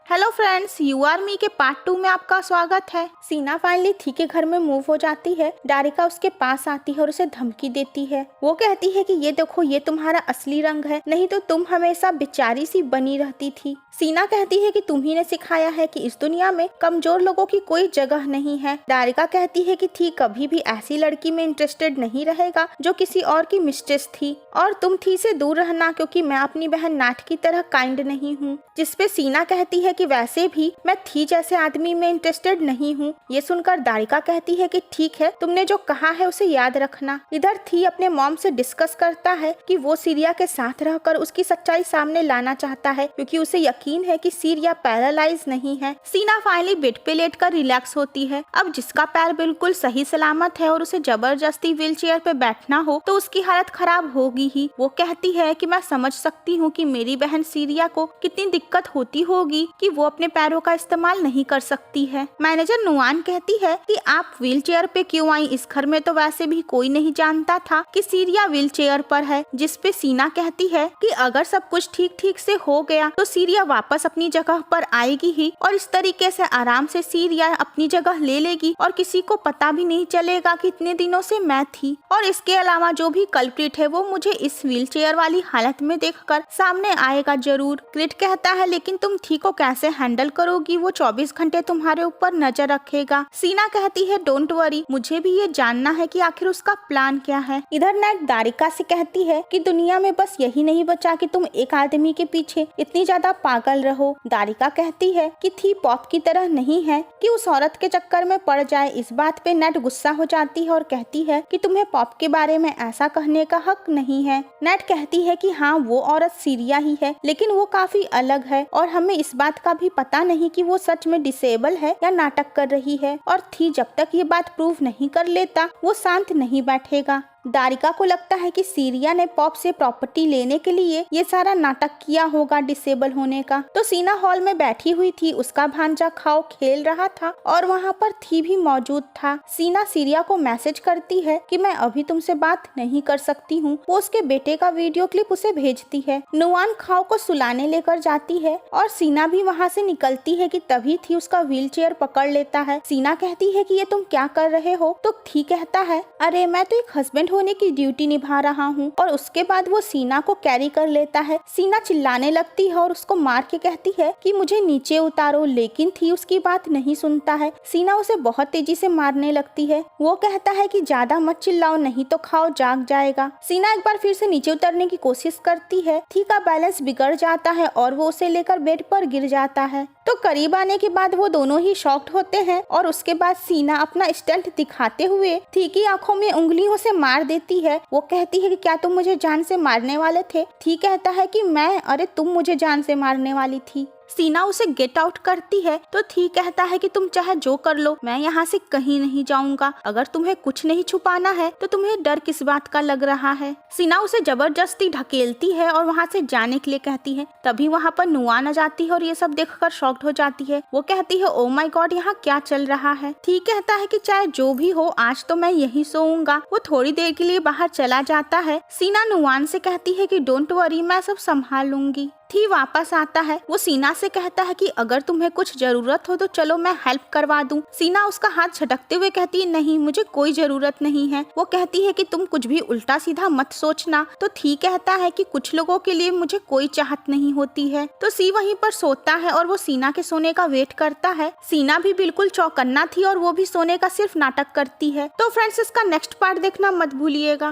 Hello friends, you are मी के part 2 में आपका स्वागत है। सीना फाइनली थी के घर में मूव हो जाती है। दारिका उसके पास आती है और उसे धमकी देती है। वो कहती है कि ये देखो, ये तुम्हारा असली रंग है, नहीं तो तुम हमेशा बेचारी सी बनी रहती थी। सीना कहती है कि तुम ही ने सिखाया है कि इस दुनिया में कमजोर लोगों की कोई जगह नहीं है। दारिका कहती है कि थी कभी भी ऐसी लड़की में इंटरेस्टेड नहीं रहेगा जो किसी और की मिस्ट्रेस थी, और तुम थी से दूर रहना क्योंकि मैं अपनी बहन नाट की तरह काइंड नहीं हूँ। जिसपे सीना कहती है कि वैसे भी मैं थी जैसे आदमी में इंटरेस्टेड नहीं हूँ। ये सुनकर दारिका कहती है कि ठीक है, तुमने जो कहा है उसे याद रखना। इधर थी अपने मॉम से डिस्कस करता है कि वो सीरिया के साथ रहकर उसकी सच्चाई सामने लाना चाहता है, क्योंकि उसे यकीन है कि सीरिया पैरालाइज नहीं है। सीना फाइनली बेड पे लेटकर रिलैक्स होती है। अब जिसका पैर बिल्कुल सही सलामत है और उसे जबरदस्ती व्हील चेयर पे बैठना हो तो उसकी हालत खराब होगी ही। वो कहती है कि मैं समझ सकती हूँ कि मेरी बहन सीरिया को कितनी दिक्कत होती होगी कि वो अपने पैरों का इस्तेमाल नहीं कर सकती है। मैनेजर नुआन कहती है कि आप व्हील चेयर पे क्यों आई, इस घर में तो वैसे भी कोई नहीं जानता था कि सीरिया व्हील चेयर पर है। जिसपे सीना कहती है कि अगर सब कुछ ठीक ठीक से हो गया तो सीरिया वापस अपनी जगह पर आएगी ही, और इस तरीके से आराम से सीरिया अपनी जगह ले लेगी और किसी को पता भी नहीं चलेगा कि इतने दिनों से मैं थी। और इसके अलावा जो भी कल्प्रिट है वो मुझे इस व्हील चेयर वाली हालत में देखकर सामने आएगा जरूर। क्रिट कहता है लेकिन तुम थी को कैसे हैंडल करोगी, वो 24 घंटे तुम्हारे ऊपर नजर रखेगा। सीना कहती है डोंट वरी, मुझे भी ये जानना है कि आखिर उसका प्लान क्या है। इधर नेट दारिका से कहती है कि दुनिया में बस यही नहीं बचा कि तुम एक आदमी के पीछे इतनी ज्यादा पागल रहो। दारिका कहती है कि थी पॉप की तरह नहीं है कि उस औरत के चक्कर में पड़ जाए। इस बात पे नेट गुस्सा हो जाती है और कहती है कि तुम्हें पॉप के बारे में ऐसा कहने का हक नहीं है। नेट कहती है कि हाँ, वो औरत सीरिया ही है, लेकिन वो काफी अलग है और हमें इस बात का भी पता नहीं कि वो सच में डिसेबल है या नाटक कर रही है। और थी जब तक ये बात प्रूव नहीं कर लेता वो शांत नहीं बैठेगा। दारिका को लगता है कि सीरिया ने पॉप से प्रॉपर्टी लेने के लिए ये सारा नाटक किया होगा डिसेबल होने का। तो सीना हॉल में बैठी हुई थी, उसका भांजा खाओ खेल रहा था और वहाँ पर थी भी मौजूद था। सीना सीरिया को मैसेज करती है कि मैं अभी तुमसे बात नहीं कर सकती हूँ। वो उसके बेटे का वीडियो क्लिप उसे भेजती है। नुआन खाओ को सुलाने लेकर जाती है और सीना भी वहाँ से निकलती है कि तभी थी उसका व्हील चेयर पकड़ लेता है। सीना कहती है कि ये तुम क्या कर रहे हो, तो थी कहता है अरे मैं तो एक हस्बैंड होने की ड्यूटी निभा रहा हूँ। और उसके बाद वो सीना को कैरी कर लेता है। सीना चिल्लाने लगती है और उसको मार के कहती है कि मुझे नीचे उतारो, लेकिन थी उसकी बात नहीं सुनता है। सीना उसे बहुत तेजी से मारने लगती है। वो कहता है कि ज्यादा मत चिल्लाओ नहीं तो खाओ जाग जाएगा। सीना एक बार फिर से नीचे उतरने की कोशिश करती है। थी का बैलेंस बिगड़ जाता है और वो उसे लेकर बेड पर गिर जाता है। तो करीब आने के बाद वो दोनों ही शॉक्ड होते हैं और उसके बाद सीना अपना स्टंट दिखाते हुए थी की आंखों में उंगलियों से मार देती है। वो कहती है कि क्या तुम मुझे जान से मारने वाले थे? थी कहता है कि मैं, अरे तुम मुझे जान से मारने वाली थी। सीना उसे गेट आउट करती है तो थी कहता है कि तुम चाहे जो कर लो, मैं यहाँ से कहीं नहीं जाऊंगा। अगर तुम्हें कुछ नहीं छुपाना है तो तुम्हें डर किस बात का लग रहा है। सीना उसे जबरदस्ती ढकेलती है और वहाँ से जाने के लिए कहती है। तभी वहाँ पर नुआन आ जाती है और ये सब देखकर शॉक्ड हो जाती है। वो कहती है ओ माय गॉड, यहाँ क्या चल रहा है। थी कहता है कि चाहे जो भी हो, आज तो मैं यही सोऊंगा। वो थोड़ी देर के लिए बाहर चला जाता है। सीना नुआन से कहती है कि डोंट वरी, मैं सब संभाल लूंगी। थी वापस आता है। वो सीना से कहता है कि अगर तुम्हें कुछ जरूरत हो तो चलो मैं हेल्प करवा दूं। सीना उसका हाथ झटकते हुए कहती है नहीं, मुझे कोई जरूरत नहीं है। वो कहती है कि तुम कुछ भी उल्टा सीधा मत सोचना। तो थी कहता है कि कुछ लोगों के लिए मुझे कोई चाहत नहीं होती है। तो सी वहीं पर सोता है और वो सीना के सोने का वेट करता है। सीना भी बिल्कुल चौकन्ना थी और वो भी सोने का सिर्फ नाटक करती है। तो फ्रेंड्स, इसका नेक्स्ट पार्ट देखना मत भूलिएगा।